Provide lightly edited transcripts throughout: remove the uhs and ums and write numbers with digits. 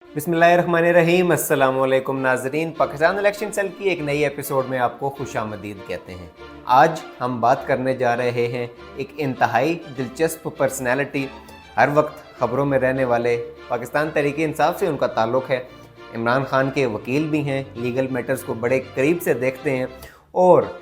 बिस्मिल्लाहिर्रहमानिर्रहीम। अस्सलाम वालेकुम नाजरीन। पाकिस्तान इलेक्शन सेल की एक नई एपिसोड में आपको खुशामदीद कहते हैं। आज हम बात करने जा रहे हैं एक इंतहाई दिलचस्प पर्सनैलिटी, हर वक्त ख़बरों में रहने वाले, पाकिस्तान तहरीक इंसाफ से उनका ताल्लुक़ है। इमरान खान के वकील भी हैं, लीगल मैटर्स को बड़े करीब से देखते हैं और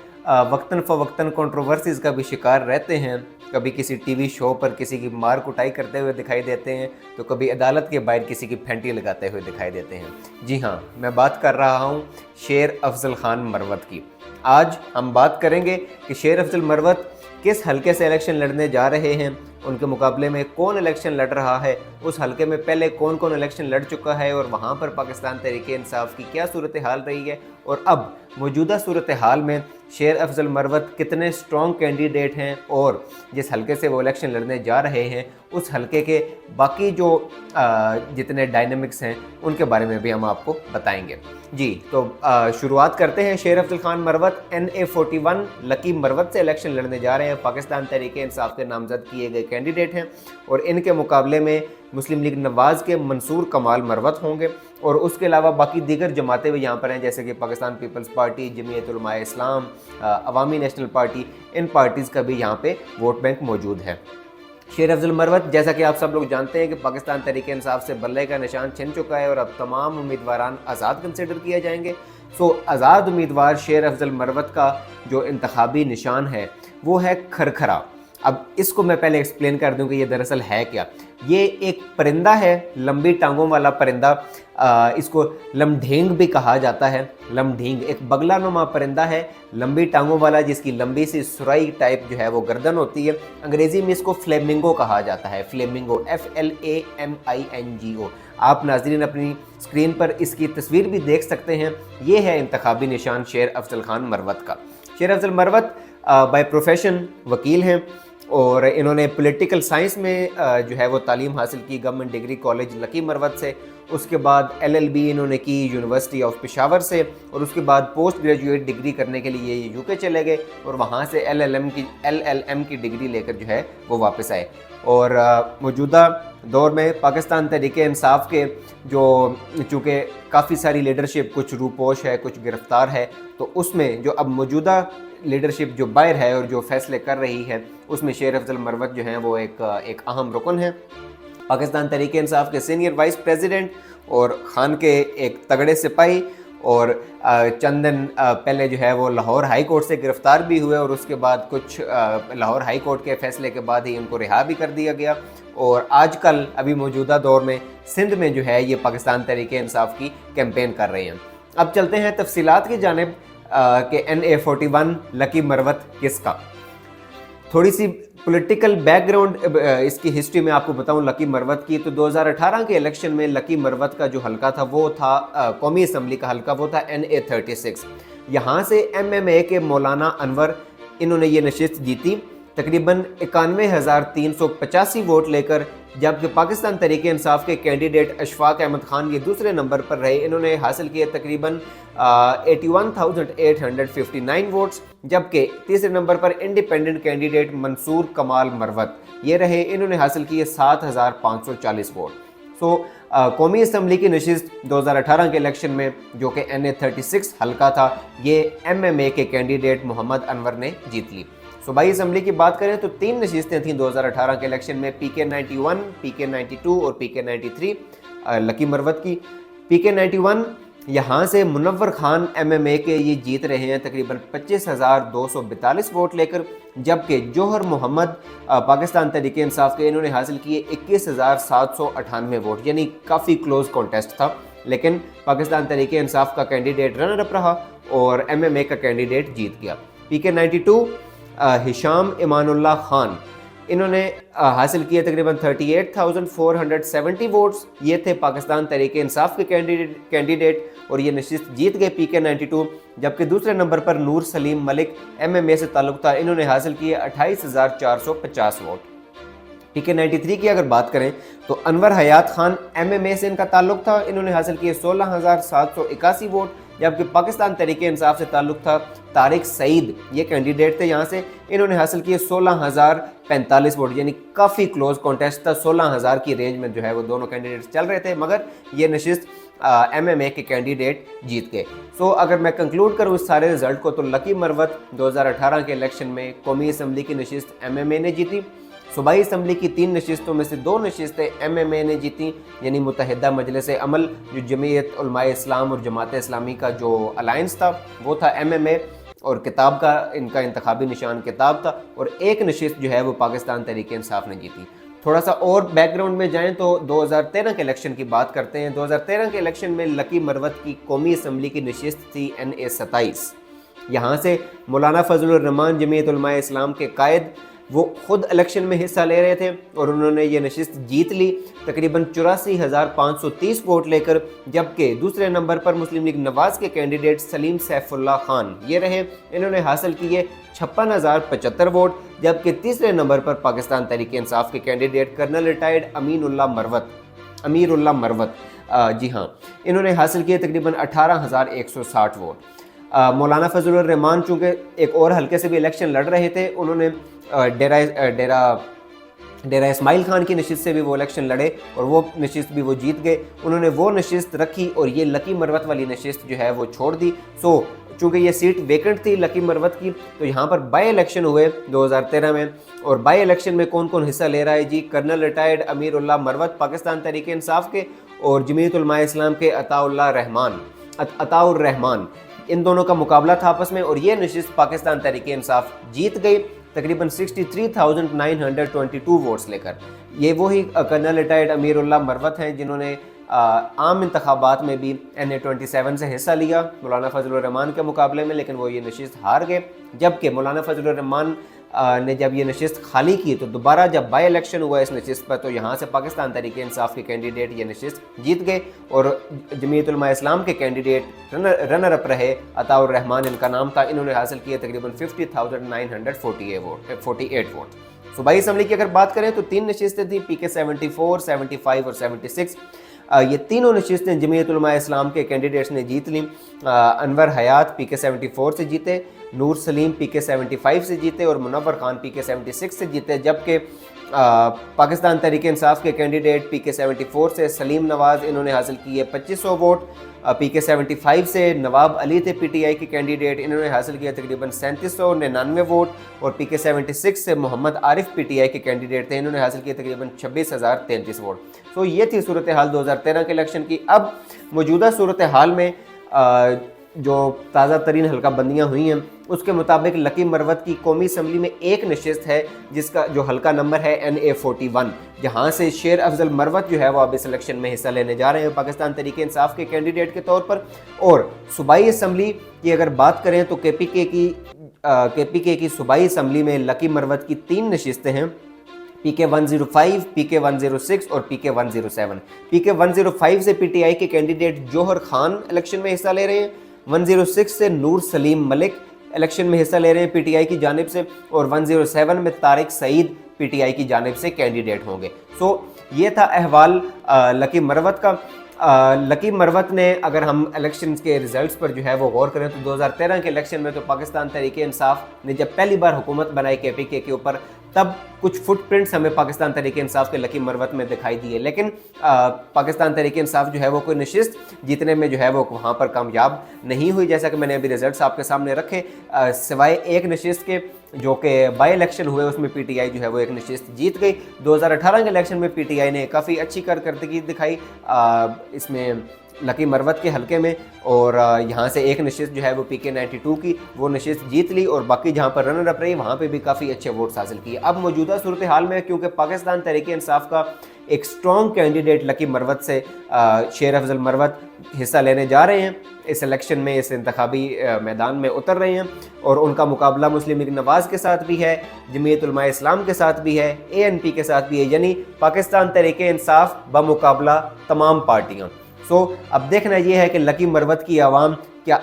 वक्तन फ़वक्तन कंट्रोवर्सीज़ का भी शिकार रहते हैं। कभी किसी टीवी शो पर किसी की मार कुटाई करते हुए दिखाई देते हैं, तो कभी अदालत के बाहर किसी की फेंटी लगाते हुए दिखाई देते हैं। जी हाँ, मैं बात कर रहा हूँ शेर अफजल खान मरवत की। आज हम बात करेंगे कि शेर अफजल मरवत किस हलके से इलेक्शन लड़ने जा रहे हैं, उनके मुकाबले में कौन इलेक्शन लड़ रहा है, उस हलके में पहले कौन कौन इलेक्शन लड़ चुका है और वहाँ पर पाकिस्तान तहरीक इंसाफ की क्या सूरत हाल रही है, और अब मौजूदा सूरत हाल में शेर अफजल मरवत कितने स्ट्रॉन्ग कैंडिडेट हैं और जिस हलके से वो इलेक्शन लड़ने जा रहे हैं उस हलके के बाकी जो जितने डायनामिक्स हैं उनके बारे में भी हम आपको बताएंगे। जी तो शुरुआत करते हैं। शेर अफजल खान मरवत NA41 लकी मरवत से इलेक्शन लड़ने जा रहे हैं। पाकिस्तान तहरीक इंसाफ के नामजद किए गए कैंडिडेट हैं और इनके मुकाबले में मुस्लिम लीग नवाज़ के मंसूर कमाल मरवत होंगे और उसके अलावा बाकी दीगर जमातें भी यहाँ पर हैं, जैसे कि पाकिस्तान पीपल्स पार्टी, जमीयत उलमाए इस्लाम, अवामी नेशनल पार्टी। इन पार्टीज़ का भी यहाँ पे वोट बैंक मौजूद है। शेर अफजल मरवत, जैसा कि आप सब लोग जानते हैं कि पाकिस्तान तहरीक इंसाफ से बल्ले का निशान छिन चुका है और अब तमाम उम्मीदवारान आज़ाद कंसिडर किए जाएंगे। सो आज़ाद उम्मीदवार शेर अफजल मरवत का जो इंतखाबी निशान है वो है खरखरा। अब इसको मैं पहले एक्सप्लेन कर दूं कि ये दरअसल है क्या। ये एक परिंदा है, लंबी टांगों वाला परिंदा। इसको लमढींग भी कहा जाता है। लमढींग एक बगला नुमा परिंदा है, लंबी टांगों वाला, जिसकी लंबी सी सुराई टाइप जो है वो गर्दन होती है। अंग्रेज़ी में इसको फ्लेमिंगो कहा जाता है। Flamingo, FLAMINGO। आप नाजरीन अपनी स्क्रीन पर इसकी तस्वीर भी देख सकते हैं। ये है इंतखाबी निशान शेर अफजल खान मरवत का। शेर अफजल मरवत बाय प्रोफेशन वकील हैं और इन्होंने पॉलिटिकल साइंस में जो है वो तालीम हासिल की government degree college lucky Marwat से। उसके बाद LLB इन्होंने की यूनिवर्सिटी ऑफ पेशावर से और उसके बाद पोस्ट ग्रेजुएट डिग्री करने के लिए ये UK चले गए और वहाँ से LLM की डिग्री लेकर जो है वो वापस आए। और मौजूदा दौर में पाकिस्तान तहरीक इंसाफ के जो चूँकि काफ़ी सारी लीडरशिप, कुछ रूपोश है, कुछ गिरफ्तार है, तो उसमें जो अब मौजूदा लीडरशिप जो बाहर है और जो फैसले कर रही है उसमें शेर अफजल मरवत जो हैं वो एक अहम रुकन है। पाकिस्तान तहरीक इंसाफ के सीनियर वाइस प्रेसिडेंट और खान के एक तगड़े सिपाही, और चंद दिन पहले जो है वो लाहौर हाई कोर्ट से गिरफ़्तार भी हुए और उसके बाद कुछ लाहौर हाई कोर्ट के फैसले के बाद ही उनको रिहा भी कर दिया गया। और आजकल अभी मौजूदा दौर में सिंध में जो है ये पाकिस्तान तहरीक इंसाफ की कैंपेन कर रहे हैं। अब चलते हैं तफसीलात की जानिब के NA41 लकी मरवत किसका। थोड़ी सी पॉलिटिकल बैकग्राउंड इसकी हिस्ट्री में आपको बताऊं लकी मरवत की। तो 2018 के इलेक्शन में लकी मरवत का जो हलका था वो था कौमी असम्बली का हलका, वो था NA36। यहाँ से MMA के मौलाना अनवर इन्होंने ये नशिस्त जीती तकरीबन 91,385 वोट लेकर, जबकि पाकिस्तान तहरीक इंसाफ के कैंडिडेट अशफाक अहमद खान ये दूसरे नंबर पर रहे। इन्होंने हासिल किए तकरीबन 81,859 वोट्स, जबकि तीसरे नंबर पर इंडिपेंडेंट कैंडिडेट मंसूर कमाल मरवत ये रहे। इन्होंने हासिल किए 7,540 वोट। सो कौमी असम्बली की नशिस्त 2018 के इलेक्शन में जो कि NA36 हल्का था, ये MMA के कैंडिडेट मोहम्मद अनवर ने जीत ली। सूबाई असम्बली की बात करें तो 3 नशिस्तें थीं 2018 के इलेक्शन में, PK91, PK92 और PK93 लकी मरवत की। PK91 यहाँ से मुनव्वर खान MMA के ये जीत रहे हैं तकरीबन 25,242 वोट लेकर, जबकि जौहर मोहम्मद पाकिस्तान तहरीक इंसाफ के इन्होंने हासिल किए 21,798 वोट, यानी काफ़ी क्लोज कॉन्टेस्ट था। लेकिन पाकिस्तान तहरीक इंसाफ का कैंडिडेट रनर अप रहा और MMA का कैंडिडेट जीत गया। PK92 हिशाम इमानुल्लाह खान इन्होंने हासिल किए तकरीबन 38,470 वोट्स। ये थे पाकिस्तान तहरीक इंसाफ के कैंडिडेट और ये नशिस्त जीत गए PK92। जबकि दूसरे नंबर पर नूर सलीम मलिक MMA से ताल्लुक़ था, इन्होंने हासिल किए 28,450 वोट। PK93 की अगर बात करें तो अनवर हयात खान MMA से इनका ताल्लुक़ था, इन्होंने हासिल किए 16,781 वोट, जबकि पाकिस्तान तहरीक इंसाफ से ताल्लुक़ था तारिक सईद, ये कैंडिडेट थे यहाँ से, इन्होंने हासिल किए 16,045 वोट, यानी काफ़ी क्लोज कॉन्टेस्ट था, 16,000 की रेंज में जो है वो दोनों कैंडिडेट्स चल रहे थे, मगर ये नशिस्त MMA के कैंडिडेट जीत गए। सो अगर मैं कंक्लूड करूँ इस सारे रिजल्ट को, तो लकी मरवत 2018 के इलेक्शन में कौमी असम्बली की नशिस्त MMA ने जीती। सूबाई असम्बली की 3 नशिस्तों में से 2 नशिस्तें MMA ने जीती, यानी मुत्तहिदा मजलिस अमल, जो जमीयत उलमाए इस्लाम और जमात इस्लामी का जो अलायंस था वो था MMA, और किताब का इनका इंतखाबी निशान किताब था, और एक नशिस्त जो है वो पाकिस्तान तहरीक इंसाफ ने जीती। थोड़ा सा और बैकग्राउंड में जाएं तो 2013 के इलेक्शन की बात करते हैं। 2013 के इलेक्शन में लकी मरवत की कौमी असम्बली की नशिस्त थी NA 27। यहाँ से मौलाना फजलुर रहमान जमीयत उलमाए इस्लाम के कायद, वो खुद इलेक्शन में हिस्सा ले रहे थे और उन्होंने ये नशिस्त जीत ली तकरीबन 84,530 वोट लेकर, जबकि दूसरे नंबर पर मुस्लिम लीग नवाज़ के कैंडिडेट सलीम सैफुल्लाह खान ये रहे, इन्होंने हासिल किए 56,075 वोट, जबकि तीसरे नंबर पर पाकिस्तान तहरीक इंसाफ के candidate colonel retired Amirullah Marwat, जी हाँ, इन्होंने हासिल किए तकरीबन 18,160 वोट। मौलाना फजलुर रहमान चूँकि एक और हल्के से भी इलेक्शन लड़ रहे थे, उन्होंने डेरा इस्माइल खान की नशिस्त से भी वो इलेक्शन लड़े और वो नशिस्त भी वो जीत गए। उन्होंने वो नशिस्त रखी और ये लकी मरवत वाली नशिस्त जो है वो छोड़ दी। सो चूँकि ये सीट वेकेंट थी लकी मरवत की, तो यहाँ पर बाई इलेक्शन हुए 2013 में, और बाई इलेक्शन में कौन कौन हिस्सा ले रहा है जी? कर्नल रिटायर्ड अमीरुल्लाह मरवत पाकिस्तान तहरीक इंसाफ के, और जमीयत उलमाए इस्लाम के अताउर रहमान, इन दोनों का मुकाबला था आपस में, और ये नशिस्त पाकिस्तान तहरीक इंसाफ जीत गई तकरीबन 63,922 वोट्स लेकर। ये वही कर्नल रिटायर्ड अमीरुल्लाह मरवत हैं जिन्होंने आम इंतखाबात में भी NA 27 से हिस्सा लिया मौलाना फजलुर रहमान के मुकाबले में, लेकिन वो ये नशिस्त हार गए। जबकि मौलाना फजलुर रहमान ने जब ये नशिस्त खाली की, तो दोबारा जब बाई इलेक्शन हुआ इस नशिस्त पर, तो यहाँ से पाकिस्तान तहरीक इंसाफ के कैंडिडेट ये नशिस्त जीत गए, और जमीयत उलमा इस्लाम के कैंडिडेट रनर अप रहे, अताउर रहमान इनका नाम था, इन्होंने हासिल किए तकरीबन 50,948 वोट। सूबाई असम्बली की अगर बात करें तो 3 नशिस्तें थी, PK 74, 75 और 76। ये तीनों नशिस्तें जमीयत उलमा इस्लाम के कैंडिडेट्स ने जीत ली। अनवर हयात PK 74 से जीते, नूर सलीम PK 75 से जीते, और मुनव्वर खान PK 76 से जीते, जबकि पाकिस्तान तहरीक इंसाफ के कैंडिडेट PK 74 से सलीम नवाज़, इन्होंने हासिल किए 2500 वोट। PK 75 से नवाब अली थे PTI के कैंडिडेट, इन्होंने हासिल किया तकरीबन 3799 वोट, और PK 76 से मोहम्मद आरिफ PTI के कैंडिडेट थे, इन्होंने हासिल किया तकरीबन 26,033 वोट। तो ये थी सूरत हाल 2013 के इलेक्शन की। अब मौजूदा सूरत हाल में जो ताज़ा तरीन हल्का बंदियाँ हुई हैं उसके मुताबिक लकी मरवत की कौमी असम्बली में एक नशिस्त है जिसका जो हल्का नंबर है NA 41, जहाँ से शेर अफजल मरवत जो है वो अब इस इलेक्शन में हिस्सा लेने जा रहे हैं पाकिस्तान तहरीक इंसाफ के कैंडिडेट के तौर पर। और सूबाई असम्बली की अगर बात करें तो KPK की सूबाई असम्बली में लकी मरवत की 3 नशिस्तें हैं, PK 105, PK 106 और PK 107। PK 105 से PTI के कैंडिडेट जोहर खान इलेक्शन में हिस्सा ले रहे हैं, 106 से नूर सलीम मलिक इलेक्शन में हिस्सा ले रहे हैं PTI की जानिब से, और 107 में तारिक सईद PTI की जानिब से कैंडिडेट होंगे। सो ये था अहवाल लकी मरवत का। लकी मरवत ने, अगर हम इलेक्शन के रिजल्ट्स पर जो है वो गौर करें तो 2013 के इलेक्शन में तो पाकिस्तान तहरीक इंसाफ ने जब पहली बार हुकूमत बनाई KPK के ऊपर, तब कुछ फुटप्रिंट्स हमें पाकिस्तान तहरीक इंसाफ के लकी मरवत में दिखाई दिए, लेकिन पाकिस्तान तहरीक इंसाफ जो है वो कोई नशिस्त जीतने में जो है वो वहाँ पर कामयाब नहीं हुई, जैसा कि मैंने अभी रिजल्ट्स आपके सामने रखे, सिवाय एक नशिस्त के जो कि बाई इलेक्शन हुए उसमें PTI जो है वो एक नशिस्त जीत गई। 2018 के इलेक्शन में PTI ने काफ़ी अच्छी कारकर्दगी दिखाई इसमें लकी मरवत के हलके में, और यहाँ से एक नशिस्त जो है वो PK 92 की वो नशिस्त जीत ली, और बाकी जहाँ पर रनर अप रही वहाँ पे भी काफ़ी अच्छे वोट्स हासिल किए। अब मौजूदा सूरत हाल में क्योंकि पाकिस्तान तहरीक इंसाफ का एक स्ट्रॉन्ग कैंडिडेट लकी मरवत से शेर अफजल मरवत हिस्सा लेने जा रहे हैं इस इलेक्शन में, इस इंतखाबी मैदान में उतर रहे हैं, और उनका मुकाबला मुस्लिम लीग नवाज़ के साथ भी है, जमीयत उलमा इस्लाम के साथ भी है, ANP के साथ भी है, यानी पाकिस्तान तहरीक इंसाफ बमुकाबला तमाम पार्टियाँ। सो अब देखना ये है कि लकी मरवत की आवाम क्या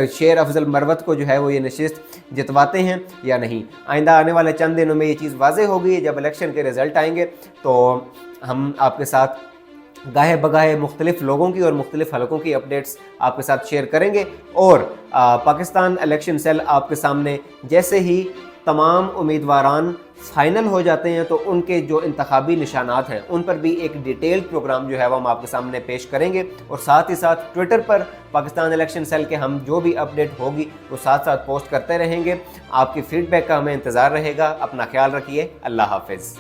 शेर अफजल मरवत को जो है वो ये नशिस्त जितवाते हैं या नहीं। आइंदा आने वाले चंद दिनों में ये चीज़ वाज़ेह होगी, जब इलेक्शन के रिज़ल्ट आएंगे तो हम आपके साथ गाहे बगाहे मुख्तलिफ लोगों की और मुख्तलिफ हलकों की अपडेट्स आपके साथ शेयर करेंगे। और पाकिस्तान इलेक्शन सेल आपके सामने जैसे ही तमाम उम्मीदवारान फाइनल हो जाते हैं तो उनके जो इंतखाबी निशानात हैं उन पर भी एक डिटेल प्रोग्राम जो है वो हम आपके सामने पेश करेंगे। और साथ ही साथ ट्विटर पर पाकिस्तान इलेक्शन सेल के हम जो भी अपडेट होगी वो साथ साथ पोस्ट करते रहेंगे। आपकी फ़ीडबैक का हमें इंतज़ार रहेगा। अपना ख्याल रखिए। अल्लाह हाफ़िज़।